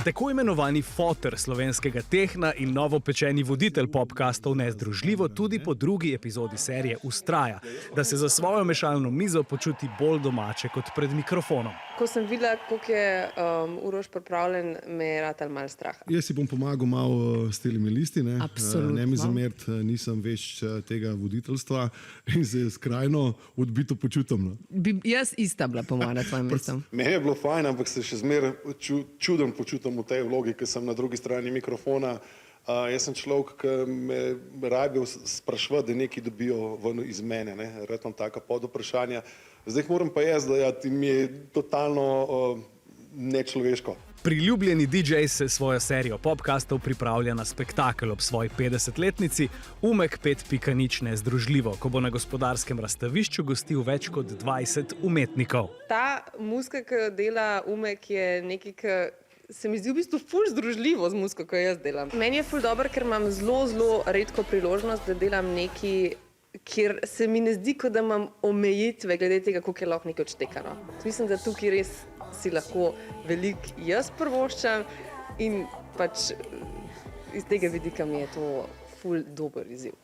Tako imenovani foter slovenskega tehna in novopečeni voditelj popkastov Nezdružljivo tudi po drugi epizodi serije vztraja, da se za svojo mešalno mizo počuti bolj domače kot pred mikrofonom. Ko sem videla, koliko je Uroš pripravljen, me je ratal malo strah. Jaz si bom pomagal malo s temi listi. Ne mi zameriti, nisem več tega voditeljstva in se skrajno odbito počutim. Jaz ista bila po mojem na tvojem mestu. Meni je bilo fajn, ampak se še zmeraj čudem počutim v tej vlogi, ker sem na drugi strani mikrofona. Jaz sem človek, ki me rabijo spraševati, da nekaj dobijo ven iz mene. Rad imam taka podvprašanja. Zdaj moram pa jaz dajati in mi je totalno nečloveško. Priljubljeni DJ se svojo serijo popkastov pripravlja na spektakel ob svoji 50-letnici Umek 5.0 Nezdružljivo, ko bo na Gospodarskem razstavišču gostil več kot 20 umetnikov. Ta muzika, ki jo dela Umek, je nekaj, ki se mi zdi v bistvu ful združljivo z muziko, ko jaz delam. Meni je ful dobro, ker imam zelo redko priložnost, da delam nekaj, kjer se mi ne zdi, kot da imam omejitve glede tega, koliko je lahko nekaj odštekano. Mislim, da tukaj res si lahko veliko jaz prvoščam in pač iz tega vidika mi je to ful dober izziv.